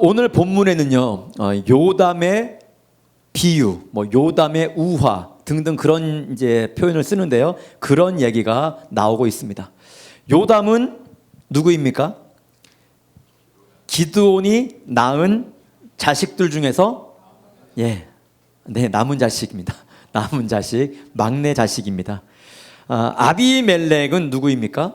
오늘 본문에는요, 요담의 비유, 요담의 우화 등등 그런 이제 표현을 쓰는데요. 그런 얘기가 나오고 있습니다. 요담은 누구입니까? 기드온이 낳은 자식들 중에서 남은 자식입니다. 남은 자식, 막내 자식입니다. 아비멜렉은 누구입니까?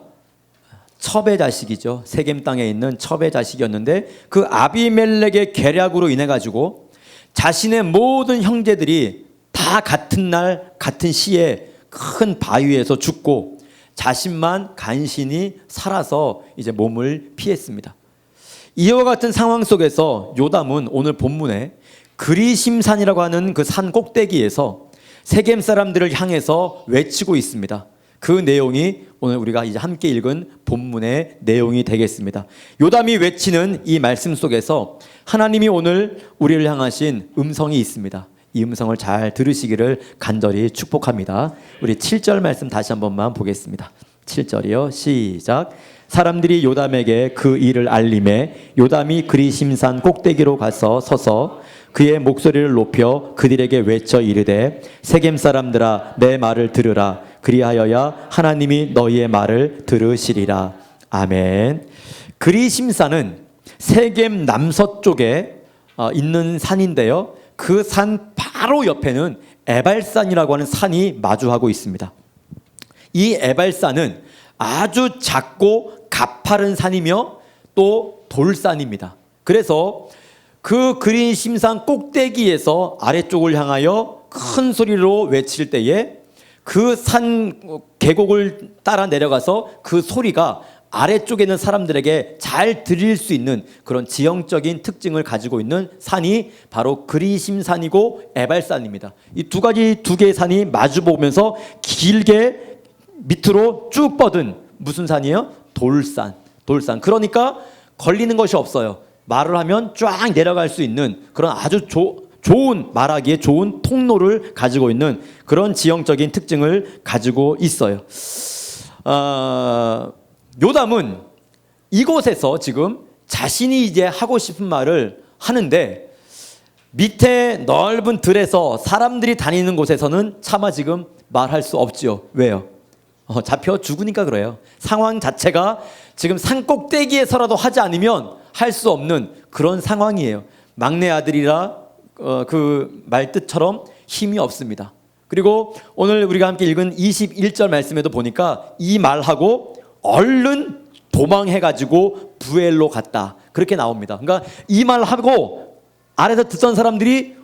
첩의 자식이죠. 세겜 땅에 있는 첩의 자식이었는데 그 아비멜렉의 계략으로 인해 가지고 자신의 모든 형제들이 다 같은 날 같은 시에 큰 바위에서 죽고 자신만 간신히 살아서 이제 몸을 피했습니다. 이와 같은 상황 속에서 요담은 오늘 본문에 그리심산이라고 하는 그 산 꼭대기에서 세겜 사람들을 향해서 외치고 있습니다. 그 내용이 오늘 우리가 이제 함께 읽은 본문의 내용이 되겠습니다. 요담이 외치는 이 말씀 속에서 하나님이 오늘 우리를 향하신 음성이 있습니다. 이 음성을 잘 들으시기를 간절히 축복합니다. 우리 7절 말씀 다시 한 번만 보겠습니다. 7절이요. 시작. 사람들이 요담에게 그 일을 알림해 요담이 그리심산 꼭대기로 가서 서서 그의 목소리를 높여 그들에게 외쳐 이르되 세겜 사람들아 내 말을 들으라. 그리하여야 하나님이 너희의 말을 들으시리라. 아멘. 그리심산은 세겜 남서쪽에 있는 산인데요. 그 산 바로 옆에는 에발산이라고 하는 산이 마주하고 있습니다. 이 에발산은 아주 작고 가파른 산이며 또 돌산입니다. 그래서 그 그리심산 꼭대기에서 아래쪽을 향하여 큰 소리로 외칠 때에 그 산 계곡을 따라 내려가서 그 소리가 아래쪽에 있는 사람들에게 잘 들릴 수 있는 그런 지형적인 특징을 가지고 있는 산이 바로 그리심산이고 에발산입니다. 이 두 개의 산이 마주보면서 길게 밑으로 쭉 뻗은 무슨 산이에요? 돌산. 그러니까 걸리는 것이 없어요. 말을 하면 쫙 내려갈 수 있는 그런 아주 좋은, 말하기에 좋은 통로를 가지고 있는 그런 지형적인 특징을 가지고 있어요. 요담은 이곳에서 지금 자신이 이제 하고 싶은 말을 하는데 밑에 넓은 들에서 사람들이 다니는 곳에서는 차마 지금 말할 수 없지요. 왜요? 잡혀 죽으니까 그래요. 상황 자체가 지금 산 꼭대기에서라도 하지 않으면 할 수 없는 그런 상황이에요. 막내 아들이라 그 말뜻처럼 힘이 없습니다. 그리고 오늘 우리가 함께 읽은 21절 말씀에도 보니까 이 말하고 얼른 도망해가지고 부엘로 갔다. 그렇게 나옵니다. 그러니까 이 말하고 아래서 듣던 사람들이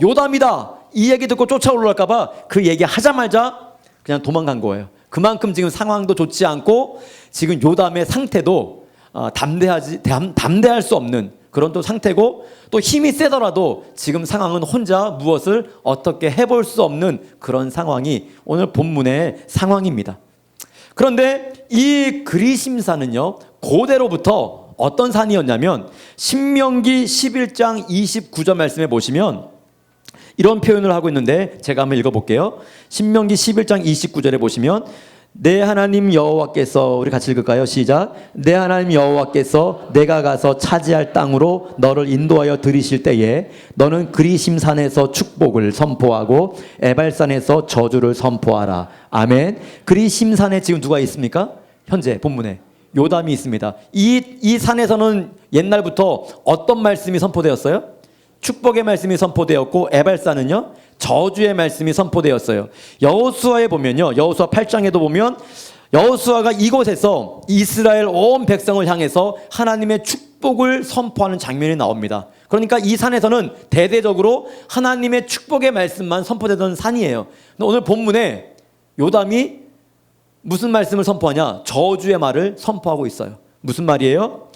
요담이다. 이 얘기 듣고 쫓아올랄까 봐 그 얘기 하자마자 그냥 도망간 거예요. 그만큼 지금 상황도 좋지 않고 지금 요담의 상태도 담대할 수 없는 그런 또 상태고 또 힘이 세더라도 지금 상황은 혼자 무엇을 어떻게 해볼 수 없는 그런 상황이 오늘 본문의 상황입니다. 그런데 이 그리심산은요, 고대로부터 어떤 산이었냐면 신명기 11장 29절 말씀에 보시면 이런 표현을 하고 있는데 제가 한번 읽어볼게요. 신명기 11장 29절에 보시면 내 하나님 여호와께서, 우리 같이 읽을까요? 시작. 내 하나님 여호와께서 내가 가서 차지할 땅으로 너를 인도하여 들이실 때에 너는 그리심산에서 축복을 선포하고 에발산에서 저주를 선포하라. 아멘. 그리심산에 지금 누가 있습니까? 현재 본문에 요담이 있습니다. 이 산에서는 옛날부터 어떤 말씀이 선포되었어요? 축복의 말씀이 선포되었고 에발산은요 저주의 말씀이 선포되었어요. 여호수아에 보면요, 여호수아 8장에도 보면 여호수아가 이곳에서 이스라엘 온 백성을 향해서 하나님의 축복을 선포하는 장면이 나옵니다. 그러니까 이 산에서는 대대적으로 하나님의 축복의 말씀만 선포되던 산이에요. 근데 오늘 본문에 요담이 무슨 말씀을 선포하냐? 저주의 말을 선포하고 있어요. 무슨 말이에요?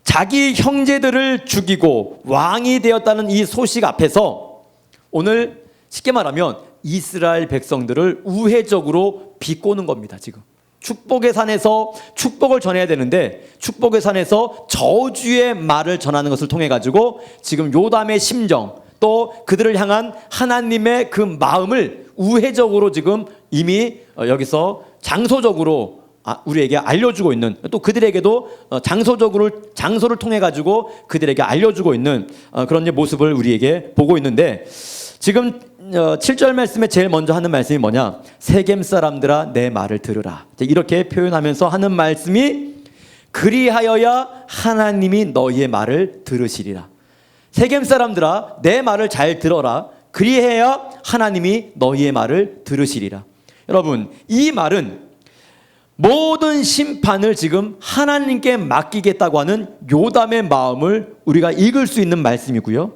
자기 형제들을 죽이고 왕이 되었다는 이 소식 앞에서 오늘 쉽게 말하면 이스라엘 백성들을 우회적으로 비꼬는 겁니다. 지금 축복의 산에서 축복을 전해야 되는데 축복의 산에서 저주의 말을 전하는 것을 통해 가지고 지금 요담의 심정 또 그들을 향한 하나님의 그 마음을 우회적으로 지금 이미 여기서 장소적으로 우리에게 알려주고 있는, 또 그들에게도 장소를 통해 가지고 그들에게 알려주고 있는 그런 모습을 우리에게 보고 있는데, 지금 7절 말씀에 제일 먼저 하는 말씀이 뭐냐? 세겜 사람들아 내 말을 들으라. 이렇게 표현하면서 하는 말씀이, 그리하여야 하나님이 너희의 말을 들으시리라. 세겜 사람들아 내 말을 잘 들어라. 그리해야 하나님이 너희의 말을 들으시리라. 여러분, 이 말은 모든 심판을 지금 하나님께 맡기겠다고 하는 요담의 마음을 우리가 읽을 수 있는 말씀이고요.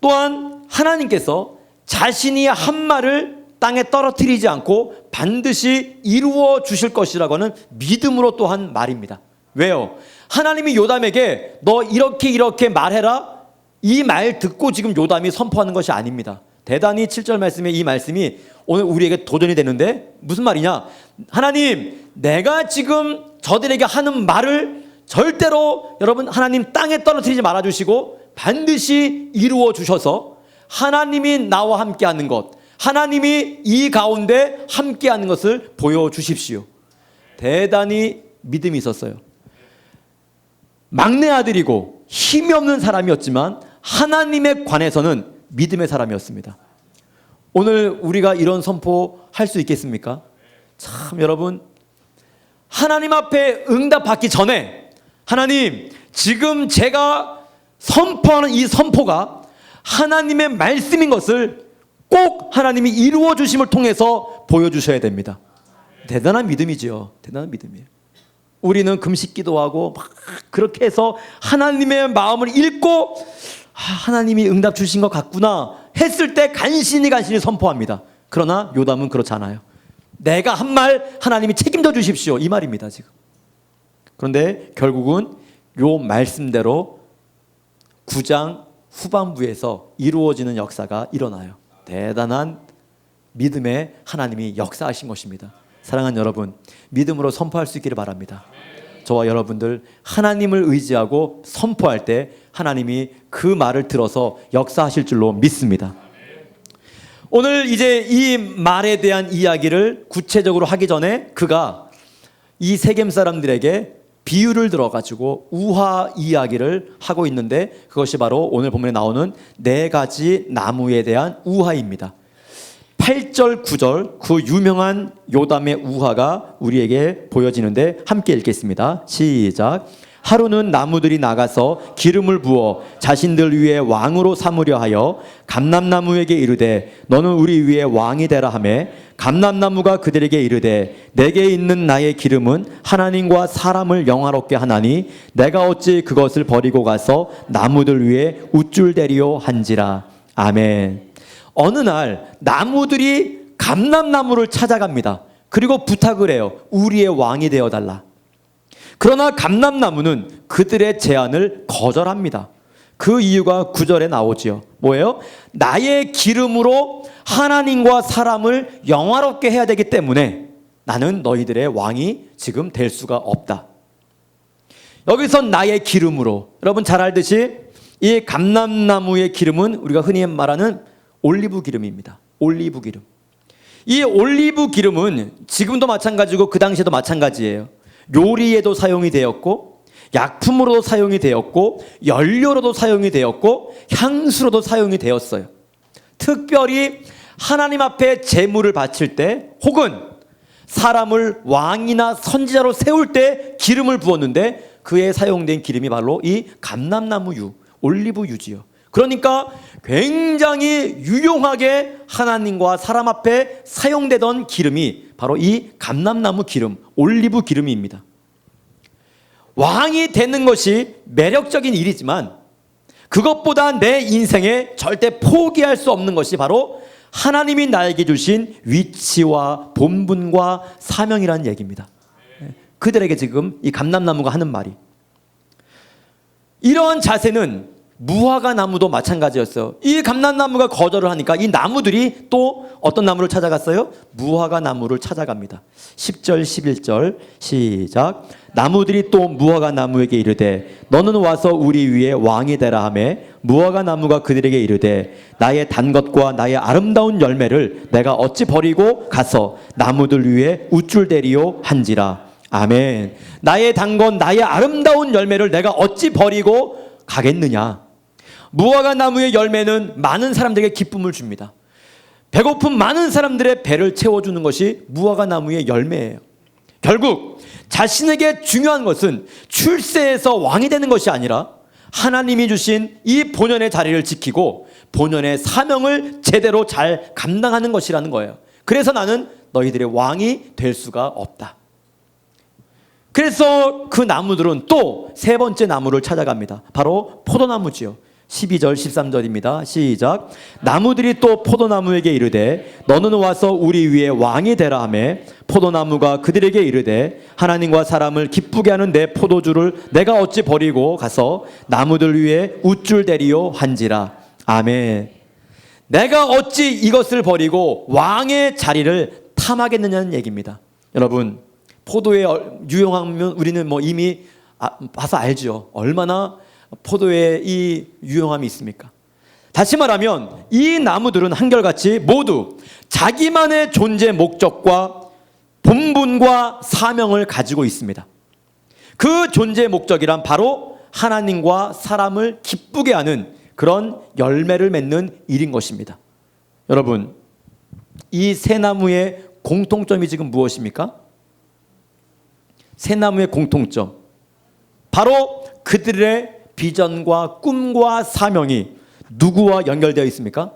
또한 하나님께서 자신이 한 말을 땅에 떨어뜨리지 않고 반드시 이루어 주실 것이라고 하는 믿음으로 또한 말입니다. 왜요? 하나님이 요담에게 너 이렇게 말해라, 이 말 듣고 지금 요담이 선포하는 것이 아닙니다. 대단히 7절 말씀에 이 말씀이 오늘 우리에게 도전이 되는데, 무슨 말이냐? 하나님, 내가 지금 저들에게 하는 말을 절대로 여러분 하나님 땅에 떨어뜨리지 말아주시고 반드시 이루어 주셔서 하나님이 나와 함께하는 것, 하나님이 이 가운데 함께하는 것을 보여주십시오. 대단히 믿음이 있었어요. 막내 아들이고 힘이 없는 사람이었지만 하나님에 관해서는 믿음의 사람이었습니다. 오늘 우리가 이런 선포할 수 있겠습니까? 참 여러분, 하나님 앞에 응답받기 전에 하나님, 지금 제가 선포하는 이 선포가 하나님의 말씀인 것을 꼭 하나님이 이루어 주심을 통해서 보여주셔야 됩니다. 대단한 믿음이죠. 대단한 믿음이에요. 우리는 금식 기도하고 막 그렇게 해서 하나님의 마음을 읽고 하나님이 응답 주신 것 같구나 했을 때 간신히 선포합니다. 그러나 요담은 그렇지 않아요. 내가 한 말 하나님이 책임져 주십시오, 이 말입니다 지금. 그런데 결국은 요 말씀대로 9장 후반부에서 이루어지는 역사가 일어나요. 대단한 믿음의 하나님이 역사하신 것입니다. 사랑하는 여러분, 믿음으로 선포할 수 있기를 바랍니다. 저와 여러분들 하나님을 의지하고 선포할 때 하나님이 그 말을 들어서 역사하실 줄로 믿습니다. 오늘 이제 이 말에 대한 이야기를 구체적으로 하기 전에 그가 이 세겜 사람들에게 비유를 들어가지고 우화 이야기를 하고 있는데, 그것이 바로 오늘 본문에 나오는 4가지 나무에 대한 우화입니다. 8절, 9절 그 유명한 요담의 우화가 우리에게 보여지는데 함께 읽겠습니다. 시작. 하루는 나무들이 나가서 기름을 부어 자신들 위에 왕으로 삼으려 하여 감람나무에게 이르되 너는 우리 위에 왕이 되라 하매, 감람나무가 그들에게 이르되 내게 있는 나의 기름은 하나님과 사람을 영화롭게 하나니 내가 어찌 그것을 버리고 가서 나무들 위에 우쭐대리오 한지라. 아멘. 어느 날 나무들이 감람나무를 찾아갑니다. 그리고 부탁을 해요. 우리의 왕이 되어달라. 그러나 감람나무는 그들의 제안을 거절합니다. 그 이유가 9절에 나오지요. 뭐예요? 나의 기름으로 하나님과 사람을 영화롭게 해야 되기 때문에 나는 너희들의 왕이 지금 될 수가 없다. 여기서 나의 기름으로, 여러분 잘 알듯이 이 감람나무의 기름은 우리가 흔히 말하는 올리브 기름입니다. 올리브 기름. 이 올리브 기름은 지금도 마찬가지고 그 당시에도 마찬가지예요. 요리에도 사용이 되었고, 약품으로도 사용이 되었고, 연료로도 사용이 되었고, 향수로도 사용이 되었어요. 특별히 하나님 앞에 제물을 바칠 때, 혹은 사람을 왕이나 선지자로 세울 때 기름을 부었는데, 그에 사용된 기름이 바로 이 감람나무유, 올리브유지요. 그러니까 굉장히 유용하게 하나님과 사람 앞에 사용되던 기름이 바로 이 감람나무 기름, 올리브 기름입니다. 왕이 되는 것이 매력적인 일이지만 그것보다 내 인생에 절대 포기할 수 없는 것이 바로 하나님이 나에게 주신 위치와 본분과 사명이라는 얘기입니다. 그들에게 지금 이 감람나무가 하는 말이, 이러한 자세는 무화과 나무도 마찬가지였어요. 이 감람나무가 거절을 하니까 이 나무들이 또 어떤 나무를 찾아갔어요? 무화과 나무를 찾아갑니다. 10절 11절 시작. 나무들이 또 무화과 나무에게 이르되 너는 와서 우리 위에 왕이 되라 하매 무화과 나무가 그들에게 이르되 나의 단 것과 나의 아름다운 열매를 내가 어찌 버리고 가서 나무들 위에 우쭐대리요 한지라. 아멘. 나의 단 것 나의 아름다운 열매를 내가 어찌 버리고 가겠느냐. 무화과 나무의 열매는 많은 사람들에게 기쁨을 줍니다. 배고픈 많은 사람들의 배를 채워주는 것이 무화과 나무의 열매예요. 결국 자신에게 중요한 것은 출세해서 왕이 되는 것이 아니라 하나님이 주신 이 본연의 자리를 지키고 본연의 사명을 제대로 잘 감당하는 것이라는 거예요. 그래서 나는 너희들의 왕이 될 수가 없다. 그래서 그 나무들은 또 세 번째 나무를 찾아갑니다. 바로 포도나무지요. 12절 13절입니다. 시작. 나무들이 또 포도나무에게 이르되 너는 와서 우리 위에 왕이 되라 하매 포도나무가 그들에게 이르되 하나님과 사람을 기쁘게 하는 내 포도주를 내가 어찌 버리고 가서 나무들 위에 우쭐대리요 한지라. 아멘. 내가 어찌 이것을 버리고 왕의 자리를 탐하겠느냐는 얘기입니다. 여러분, 포도에 유용하면 우리는 뭐 이미 봐서 알죠. 얼마나 포도에 이 유용함이 있습니까? 다시 말하면 이 나무들은 한결같이 모두 자기만의 존재 목적과 본분과 사명을 가지고 있습니다. 그 존재 목적이란 바로 하나님과 사람을 기쁘게 하는 그런 열매를 맺는 일인 것입니다. 여러분, 이 세 나무의 공통점이 지금 무엇입니까? 세 나무의 공통점, 바로 그들의 비전과 꿈과 사명이 누구와 연결되어 있습니까?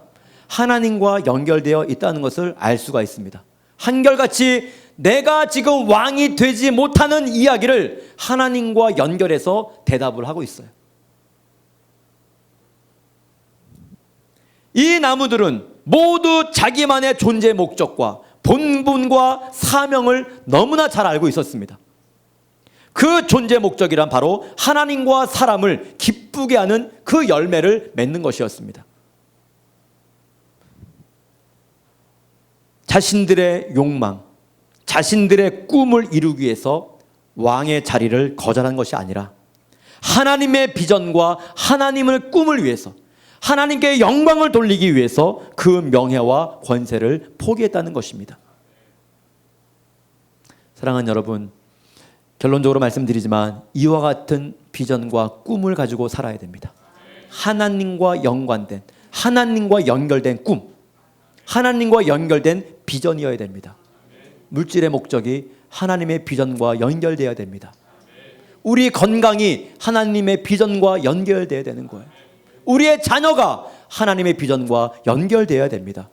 하나님과 연결되어 있다는 것을 알 수가 있습니다. 한결같이 내가 지금 왕이 되지 못하는 이야기를 하나님과 연결해서 대답을 하고 있어요. 이 나무들은 모두 자기만의 존재 목적과 본분과 사명을 너무나 잘 알고 있었습니다. 그 존재 목적이란 바로 하나님과 사람을 기쁘게 하는 그 열매를 맺는 것이었습니다. 자신들의 욕망, 자신들의 꿈을 이루기 위해서 왕의 자리를 거절한 것이 아니라 하나님의 비전과 하나님의 꿈을 위해서 하나님께 영광을 돌리기 위해서 그 명예와 권세를 포기했다는 것입니다. 사랑하는 여러분, 결론적으로 말씀드리지만 이와 같은 비전과 꿈을 가지고 살아야 됩니다. 하나님과 연관된, 하나님과 연결된 꿈, 하나님과 연결된 비전이어야 됩니다. 물질의 목적이 하나님의 비전과 연결되어야 됩니다. 우리 건강이 하나님의 비전과 연결되어야 되는 거예요. 우리의 자녀가 하나님의 비전과 연결되어야 됩니다.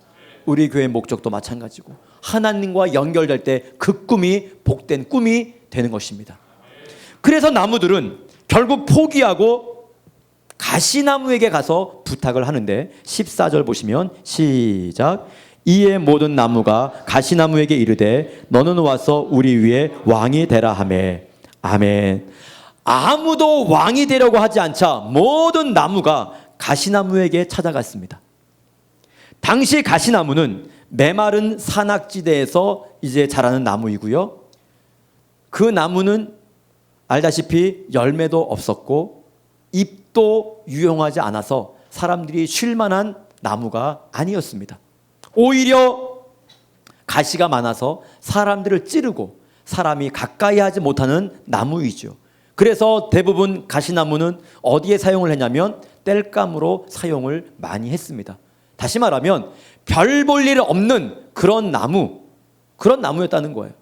우리 교회의 목적도 마찬가지고 하나님과 연결될 때 그 꿈이 복된 꿈이 되는 것입니다. 그래서 나무들은 결국 포기하고 가시나무에게 가서 부탁을 하는데 14절 보시면 시작. 이에 모든 나무가 가시나무에게 이르되 너는 와서 우리 위에 왕이 되라 하매. 아멘. 아무도 왕이 되려고 하지 않자 모든 나무가 가시나무에게 찾아갔습니다. 당시 가시나무는 메마른 산악지대에서 이제 자라는 나무이고요. 그 나무는 알다시피 열매도 없었고 잎도 유용하지 않아서 사람들이 쉴 만한 나무가 아니었습니다. 오히려 가시가 많아서 사람들을 찌르고 사람이 가까이 하지 못하는 나무이죠. 그래서 대부분 가시나무는 어디에 사용을 했냐면 땔감으로 사용을 많이 했습니다. 다시 말하면 별 볼 일 없는 그런 나무였다는 거예요.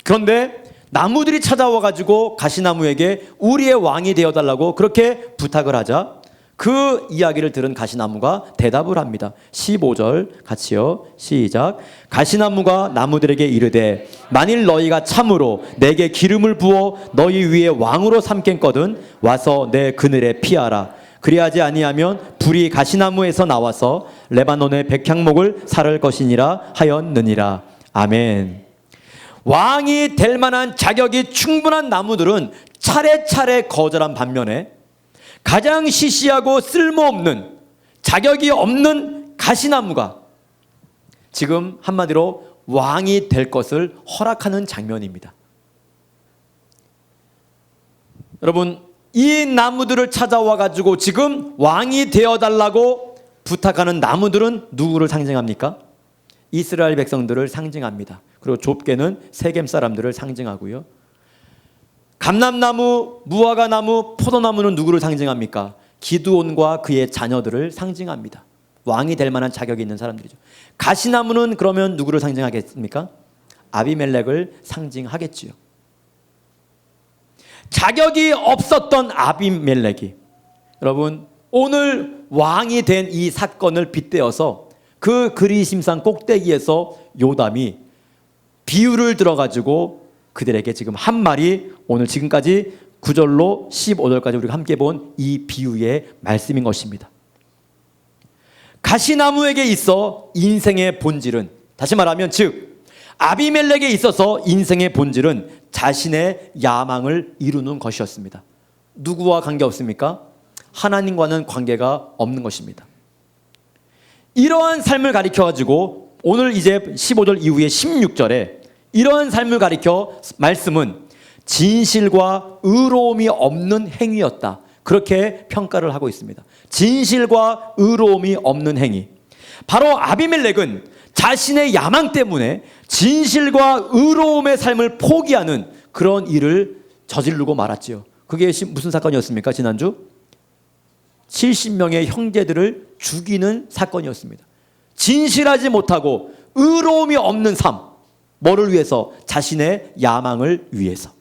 그런데 나무들이 찾아와가지고 가시나무에게 우리의 왕이 되어달라고 그렇게 부탁을 하자 그 이야기를 들은 가시나무가 대답을 합니다. 15절 같이요. 시작. 가시나무가 나무들에게 이르되 만일 너희가 참으로 내게 기름을 부어 너희 위에 왕으로 삼겠거든 와서 내 그늘에 피하라. 그리하지 아니하면 불이 가시나무에서 나와서 레바논의 백향목을 살을 것이니라 하였느니라. 아멘. 왕이 될 만한 자격이 충분한 나무들은 차례차례 거절한 반면에 가장 시시하고 쓸모없는 자격이 없는 가시나무가 지금 한마디로 왕이 될 것을 허락하는 장면입니다. 여러분, 이 나무들을 찾아와 가지고 지금 왕이 되어달라고 부탁하는 나무들은 누구를 상징합니까? 이스라엘 백성들을 상징합니다. 그리고 좁게는 세겜 사람들을 상징하고요. 감람나무, 무화과나무, 포도나무는 누구를 상징합니까? 기드온과 그의 자녀들을 상징합니다. 왕이 될 만한 자격이 있는 사람들이죠. 가시나무는 그러면 누구를 상징하겠습니까? 아비멜렉을 상징하겠지요. 자격이 없었던 아비멜렉이 여러분 오늘 왕이 된 이 사건을 빗대어서 그 그리심산 꼭대기에서 요담이 비유를 들어가지고 그들에게 지금 한 말이 오늘 지금까지 9절로 15절까지 우리가 함께 본 이 비유의 말씀인 것입니다. 가시나무에게 있어 인생의 본질은, 다시 말하면 즉 아비멜렉에 있어서 인생의 본질은 자신의 야망을 이루는 것이었습니다. 누구와 관계없습니까? 하나님과는 관계가 없는 것입니다. 이러한 삶을 가리켜가지고 오늘 이제 15절 이후에 16절에 이러한 삶을 가리켜 말씀은 진실과 의로움이 없는 행위였다. 그렇게 평가를 하고 있습니다. 진실과 의로움이 없는 행위. 바로 아비멜렉은 자신의 야망 때문에 진실과 의로움의 삶을 포기하는 그런 일을 저지르고 말았지요. 그게 무슨 사건이었습니까? 지난주 70명의 형제들을 죽이는 사건이었습니다. 진실하지 못하고 의로움이 없는 삶. 뭐를 위해서? 자신의 야망을 위해서.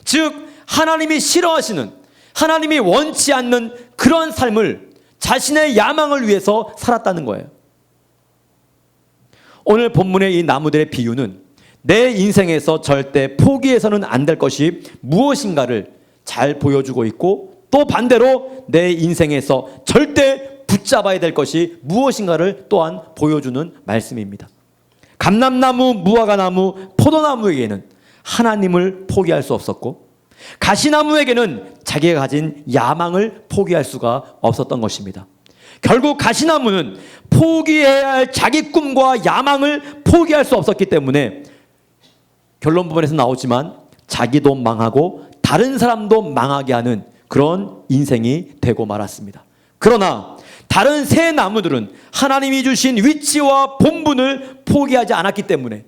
즉 하나님이 싫어하시는, 하나님이 원치 않는 그런 삶을 자신의 야망을 위해서 살았다는 거예요. 오늘 본문의 이 나무들의 비유는 내 인생에서 절대 포기해서는 안 될 것이 무엇인가를 잘 보여주고 있고, 또 반대로 내 인생에서 절대 붙잡아야 될 것이 무엇인가를 또한 보여주는 말씀입니다. 감람나무, 무화과나무, 포도나무에게는 하나님을 포기할 수 없었고, 가시나무에게는 자기가 가진 야망을 포기할 수가 없었던 것입니다. 결국 가시나무는 포기해야 할 자기 꿈과 야망을 포기할 수 없었기 때문에 결론 부분에서 나오지만 자기도 망하고 다른 사람도 망하게 하는 그런 인생이 되고 말았습니다. 그러나 다른 새 나무들은 하나님이 주신 위치와 본분을 포기하지 않았기 때문에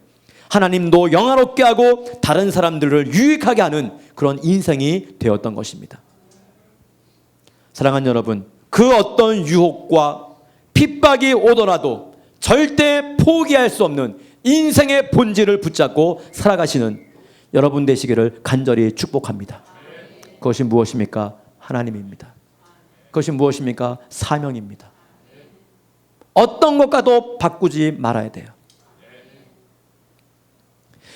하나님도 영화롭게 하고 다른 사람들을 유익하게 하는 그런 인생이 되었던 것입니다. 사랑하는 여러분, 그 어떤 유혹과 핍박이 오더라도 절대 포기할 수 없는 인생의 본질을 붙잡고 살아가시는 여러분 되시기를 간절히 축복합니다. 그것이 무엇입니까? 하나님입니다. 그것이 무엇입니까? 사명입니다. 어떤 것과도 바꾸지 말아야 돼요.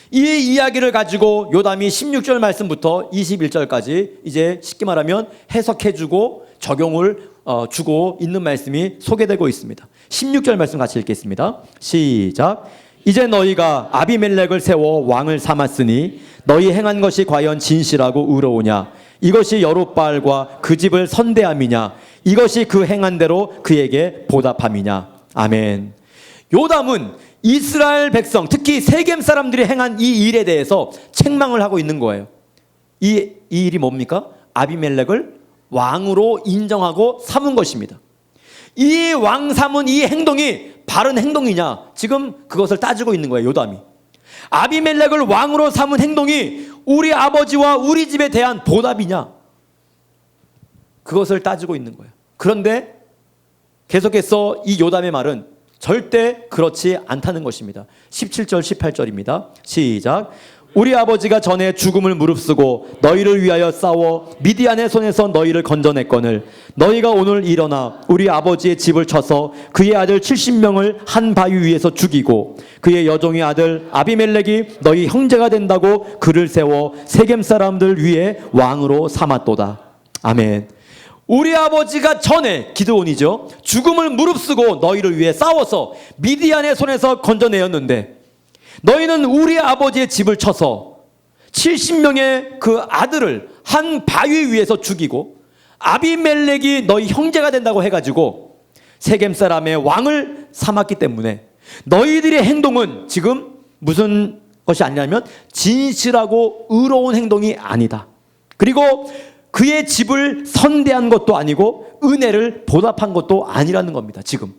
이 이야기를 가지고 요담이 16절 말씀부터 21절까지 이제 쉽게 말하면 해석해주고 적용을 주고 있는 말씀이 소개되고 있습니다. 16절 말씀 같이 읽겠습니다. 시작. 이제 너희가 아비멜렉을 세워 왕을 삼았으니 너희 행한 것이 과연 진실하고 의로우냐? 이것이 여룻바알과 그 집을 선대함이냐? 이것이 그 행한 대로 그에게 보답함이냐? 아멘. 요담은 이스라엘 백성, 특히 세겜 사람들이 행한 이 일에 대해서 책망을 하고 있는 거예요. 이 일이 뭡니까? 아비멜렉을 왕으로 인정하고 삼은 것입니다. 이 왕 삼은 이 행동이 바른 행동이냐? 지금 그것을 따지고 있는 거예요, 요담이. 아비멜렉을 왕으로 삼은 행동이 우리 아버지와 우리 집에 대한 보답이냐? 그것을 따지고 있는 거예요. 그런데 계속해서 이 요담의 말은 절대 그렇지 않다는 것입니다. 17절 18절입니다. 시작. 우리 아버지가 전에 죽음을 무릅쓰고 너희를 위하여 싸워 미디안의 손에서 너희를 건져냈거늘 너희가 오늘 일어나 우리 아버지의 집을 쳐서 그의 아들 70명을 한 바위 위에서 죽이고 그의 여종의 아들 아비멜렉이 너희 형제가 된다고 그를 세워 세겜 사람들 위에 왕으로 삼았도다. 아멘. 우리 아버지가 전에, 기드온이죠, 죽음을 무릅쓰고 너희를 위해 싸워서 미디안의 손에서 건져내었는데 너희는 우리 아버지의 집을 쳐서 70명의 그 아들을 한 바위 위에서 죽이고 아비멜렉이 너희 형제가 된다고 해가지고 세겜 사람의 왕을 삼았기 때문에 너희들의 행동은 지금 무슨 것이 아니냐면 진실하고 의로운 행동이 아니다. 그리고 그의 집을 선대한 것도 아니고 은혜를 보답한 것도 아니라는 겁니다. 지금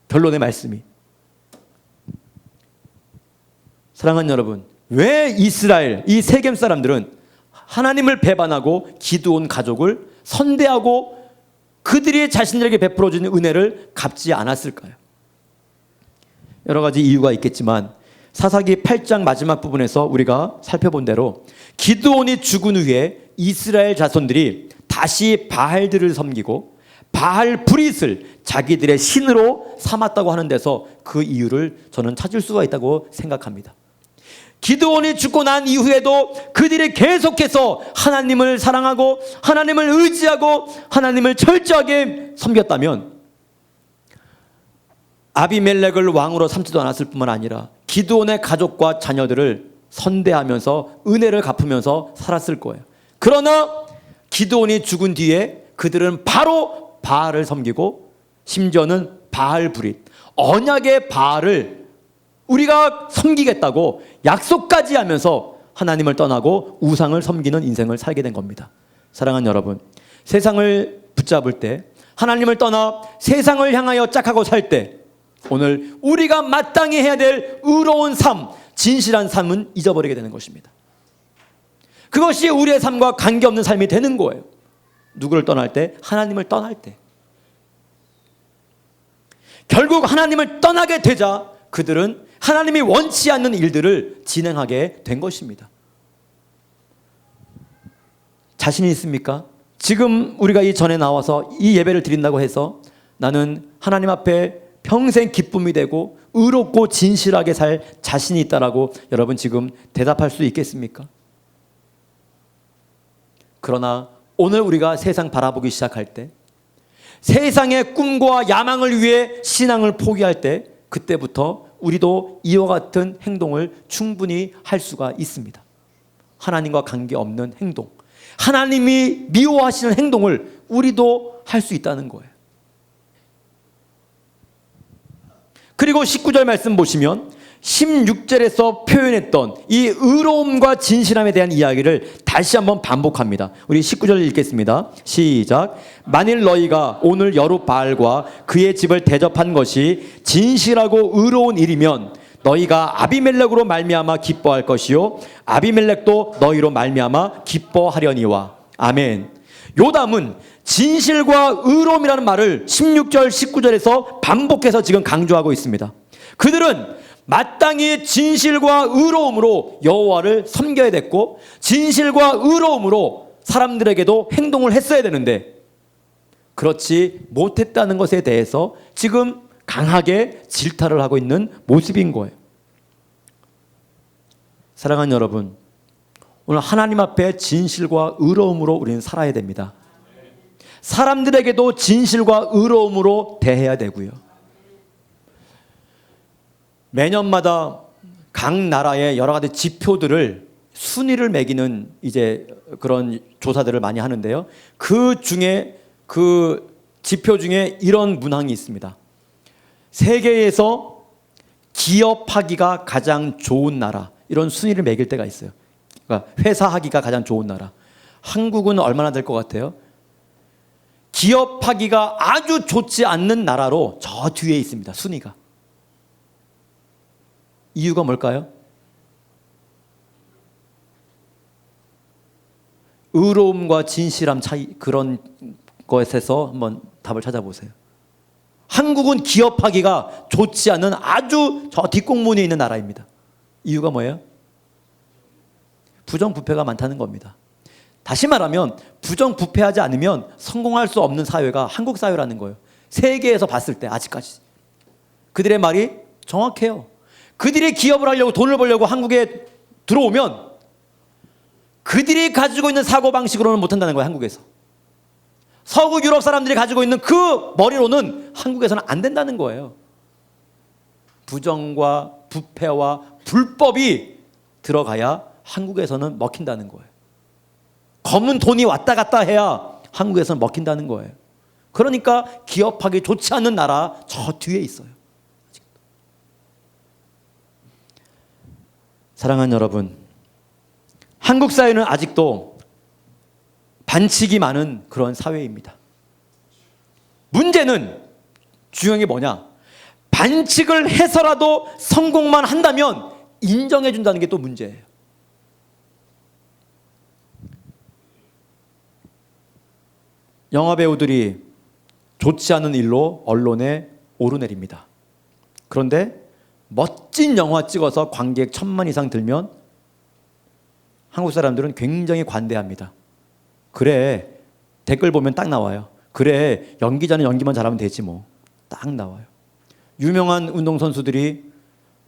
결론의 말씀이. 사랑하는 여러분, 왜 이스라엘, 이 세겜 사람들은 하나님을 배반하고 기드온 가족을 선대하고 그들이 자신들에게 베풀어주는 은혜를 갚지 않았을까요? 여러 가지 이유가 있겠지만 사사기 8장 마지막 부분에서 우리가 살펴본 대로 기드온이 죽은 후에 이스라엘 자손들이 다시 바알들을 섬기고 바알 브릿을 자기들의 신으로 삼았다고 하는 데서 그 이유를 저는 찾을 수가 있다고 생각합니다. 기드온이 죽고 난 이후에도 그들이 계속해서 하나님을 사랑하고 하나님을 의지하고 하나님을 철저하게 섬겼다면 아비멜렉을 왕으로 삼지도 않았을 뿐만 아니라 기드온의 가족과 자녀들을 선대하면서 은혜를 갚으면서 살았을 거예요. 그러나 기드온이 죽은 뒤에 그들은 바로 바알을 섬기고 심지어는 바알 브릿, 언약의 바알을 우리가 섬기겠다고 약속까지 하면서 하나님을 떠나고 우상을 섬기는 인생을 살게 된 겁니다. 사랑하는 여러분, 세상을 붙잡을 때, 하나님을 떠나 세상을 향하여 짝하고 살 때, 오늘 우리가 마땅히 해야 될 의로운 삶, 진실한 삶은 잊어버리게 되는 것입니다. 그것이 우리의 삶과 관계없는 삶이 되는 거예요. 누구를 떠날 때? 하나님을 떠날 때. 결국 하나님을 떠나게 되자 그들은 하나님이 원치 않는 일들을 진행하게 된 것입니다. 자신이 있습니까? 지금 우리가 이 전에 나와서 이 예배를 드린다고 해서 나는 하나님 앞에 평생 기쁨이 되고 의롭고 진실하게 살 자신이 있다라고 여러분 지금 대답할 수 있겠습니까? 그러나 오늘 우리가 세상 바라보기 시작할 때, 세상의 꿈과 야망을 위해 신앙을 포기할 때, 그때부터 우리도 이와 같은 행동을 충분히 할 수가 있습니다. 하나님과 관계없는 행동, 하나님이 미워하시는 행동을 우리도 할 수 있다는 거예요. 그리고 19절 말씀 보시면 16절에서 표현했던 이 의로움과 진실함에 대한 이야기를 다시 한번 반복합니다. 우리 19절 읽겠습니다. 시작. 만일 너희가 오늘 여룻바알과 그의 집을 대접한 것이 진실하고 의로운 일이면 너희가 아비멜렉으로 말미암아 기뻐할 것이요 아비멜렉도 너희로 말미암아 기뻐하려니와. 아멘. 요담은 진실과 의로움이라는 말을 16절 19절에서 반복해서 지금 강조하고 있습니다. 그들은 마땅히 진실과 의로움으로 여호와를 섬겨야 됐고 진실과 의로움으로 사람들에게도 행동을 했어야 되는데 그렇지 못했다는 것에 대해서 지금 강하게 질타를 하고 있는 모습인 거예요. 사랑하는 여러분, 오늘 하나님 앞에 진실과 의로움으로 우리는 살아야 됩니다. 사람들에게도 진실과 의로움으로 대해야 되고요. 매년마다 각 나라의 여러 가지 지표들을 순위를 매기는 이제 그런 조사들을 많이 하는데요. 그 중에 그 지표 중에 이런 문항이 있습니다. 세계에서 기업하기가 가장 좋은 나라, 이런 순위를 매길 때가 있어요. 그러니까 회사하기가 가장 좋은 나라. 한국은 얼마나 될 것 같아요? 기업하기가 아주 좋지 않는 나라로 저 뒤에 있습니다. 순위가. 이유가 뭘까요? 의로움과 진실함 차이, 그런 것에서 한번 답을 찾아보세요. 한국은 기업하기가 좋지 않은 아주 저 뒷공문에 있는 나라입니다. 이유가 뭐예요? 부정부패가 많다는 겁니다. 다시 말하면 부정부패하지 않으면 성공할 수 없는 사회가 한국 사회라는 거예요. 세계에서 봤을 때 아직까지. 그들의 말이 정확해요. 그들이 기업을 하려고 돈을 벌려고 한국에 들어오면 그들이 가지고 있는 사고방식으로는 못한다는 거예요. 한국에서. 서구 유럽 사람들이 가지고 있는 그 머리로는 한국에서는 안 된다는 거예요. 부정과 부패와 불법이 들어가야 한국에서는 먹힌다는 거예요. 검은 돈이 왔다 갔다 해야 한국에서는 먹힌다는 거예요. 그러니까 기업하기 좋지 않은 나라 저 뒤에 있어요. 사랑하는 여러분, 한국 사회는 아직도 반칙이 많은 그런 사회입니다. 문제는 중요한 게 뭐냐? 반칙을 해서라도 성공만 한다면 인정해 준다는 게 또 문제예요. 영화 배우들이 좋지 않은 일로 언론에 오르내립니다. 그런데 멋진 영화 찍어서 관객 1,000만 이상 들면 한국 사람들은 굉장히 관대합니다. 그래, 댓글 보면 딱 나와요. 그래, 연기자는 연기만 잘하면 되지 뭐. 딱 나와요. 유명한 운동선수들이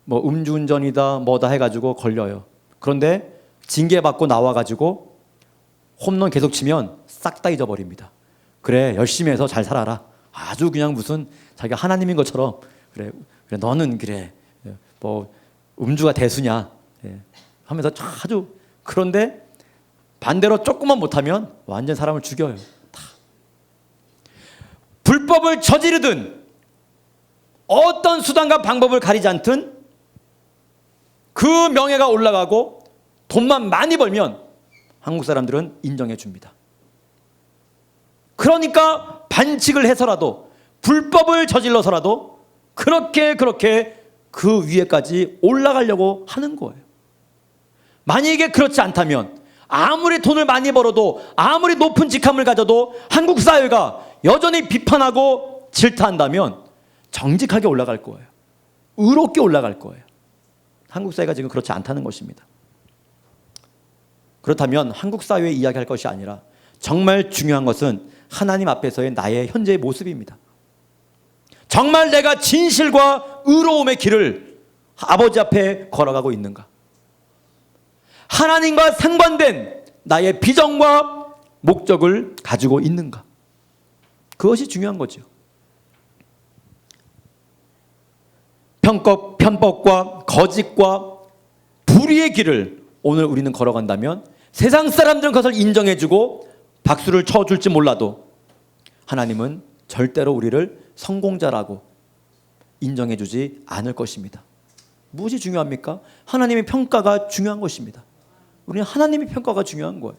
뭐 음주운전이다 뭐다 해가지고 걸려요. 그런데 징계받고 나와가지고 홈런 계속 치면 싹 다 잊어버립니다. 그래, 열심히 해서 잘 살아라. 아주 그냥 무슨 자기가 하나님인 것처럼 그래 너는 그래 뭐 음주가 대수냐 하면서 아주. 그런데 반대로 조금만 못하면 완전 사람을 죽여요. 다. 불법을 저지르든 어떤 수단과 방법을 가리지 않든 그 명예가 올라가고 돈만 많이 벌면 한국 사람들은 인정해 줍니다. 그러니까 반칙을 해서라도 불법을 저질러서라도 그렇게 그 위에까지 올라가려고 하는 거예요. 만약에 그렇지 않다면 아무리 돈을 많이 벌어도 아무리 높은 직함을 가져도 한국 사회가 여전히 비판하고 질타한다면 정직하게 올라갈 거예요. 의롭게 올라갈 거예요. 한국 사회가 지금 그렇지 않다는 것입니다. 그렇다면 한국 사회에 이야기할 것이 아니라 정말 중요한 것은 하나님 앞에서의 나의 현재의 모습입니다. 정말 내가 진실과 의로움의 길을 아버지 앞에 걸어가고 있는가? 하나님과 상관된 나의 비전과 목적을 가지고 있는가? 그것이 중요한 거죠. 편법과 거짓과 불의의 길을 오늘 우리는 걸어간다면 세상 사람들은 그것을 인정해주고 박수를 쳐줄지 몰라도 하나님은 절대로 우리를 성공자라고 인정해주지 않을 것입니다. 무엇이 중요합니까? 하나님의 평가가 중요한 것입니다. 우리는 하나님의 평가가 중요한 거예요.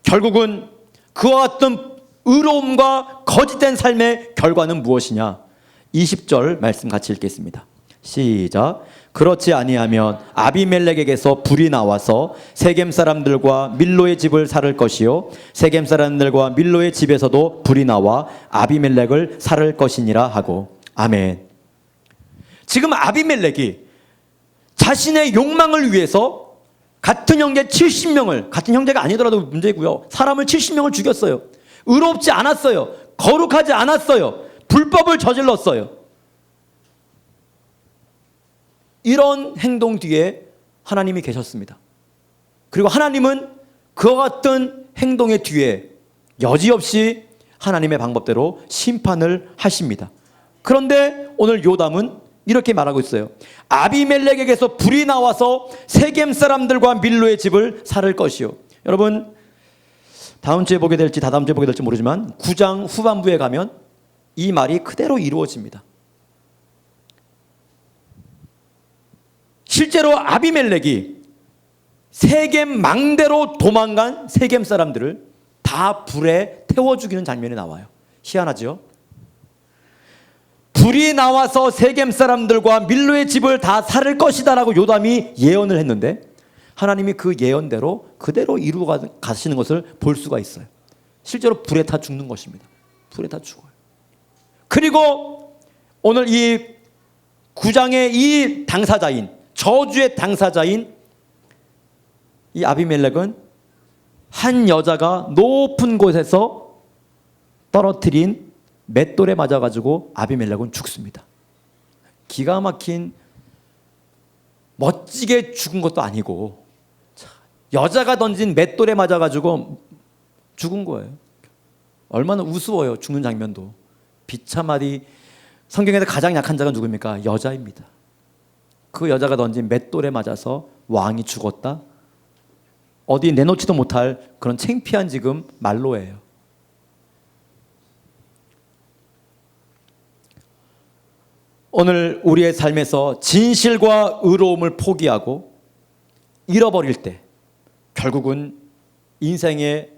결국은 그와 같은 의로움과 거짓된 삶의 결과는 무엇이냐? 20절 말씀 같이 읽겠습니다. 시작. 그렇지 아니하면 아비멜렉에게서 불이 나와서 세겜 사람들과 밀로의 집을 살을 것이요 세겜 사람들과 밀로의 집에서도 불이 나와 아비멜렉을 살을 것이니라 하고. 아멘. 지금 아비멜렉이 자신의 욕망을 위해서 같은 형제 70명을, 같은 형제가 아니더라도 문제고요, 사람을 70명을 죽였어요. 의롭지 않았어요. 거룩하지 않았어요. 불법을 저질렀어요. 이런 행동 뒤에 하나님이 계셨습니다. 그리고 하나님은 그와 같은 행동의 뒤에 여지없이 하나님의 방법대로 심판을 하십니다. 그런데 오늘 요담은 이렇게 말하고 있어요. 아비멜렉에게서 불이 나와서 세겜 사람들과 밀로의 집을 살을 것이요. 여러분, 다음 주에 보게 될지 다다음 주에 보게 될지 모르지만 9장 후반부에 가면 이 말이 그대로 이루어집니다. 실제로 아비멜렉이 세겜 망대로 도망간 세겜 사람들을 다 불에 태워 죽이는 장면이 나와요. 희한하죠? 불이 나와서 세겜 사람들과 밀로의 집을 다 살을 것이다라고 요담이 예언을 했는데 하나님이 그 예언대로 그대로 이루어 가시는 것을 볼 수가 있어요. 실제로 불에 타 죽는 것입니다. 불에 타 죽어요. 그리고 오늘 이 9장의 이 당사자인, 저주의 당사자인 이 아비멜렉은 한 여자가 높은 곳에서 떨어뜨린 맷돌에 맞아가지고 아비멜렉은 죽습니다. 기가 막힌 멋지게 죽은 것도 아니고 여자가 던진 맷돌에 맞아가지고 죽은 거예요. 얼마나 우스워요. 죽는 장면도. 비참하디 성경에서 가장 약한 자가 누굽니까? 여자입니다. 그 여자가 던진 맷돌에 맞아서 왕이 죽었다? 어디 내놓지도 못할 그런 창피한 지금 말로예요. 오늘 우리의 삶에서 진실과 의로움을 포기하고 잃어버릴 때 결국은 인생의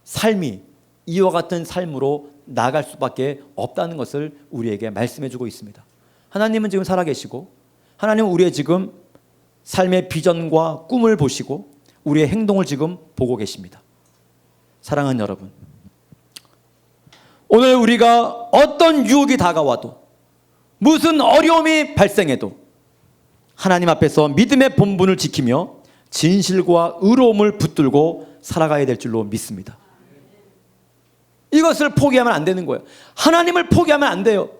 삶이 이와 같은 삶으로 나아갈 수밖에 없다는 것을 우리에게 말씀해 주고 있습니다. 하나님은 지금 살아계시고 하나님은 우리의 지금 삶의 비전과 꿈을 보시고 우리의 행동을 지금 보고 계십니다. 사랑하는 여러분, 오늘 우리가 어떤 유혹이 다가와도 무슨 어려움이 발생해도 하나님 앞에서 믿음의 본분을 지키며 진실과 의로움을 붙들고 살아가야 될 줄로 믿습니다. 이것을 포기하면 안 되는 거예요. 하나님을 포기하면 안 돼요.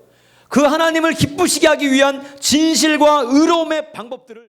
그 하나님을 기쁘시게 하기 위한 진실과 의로움의 방법들을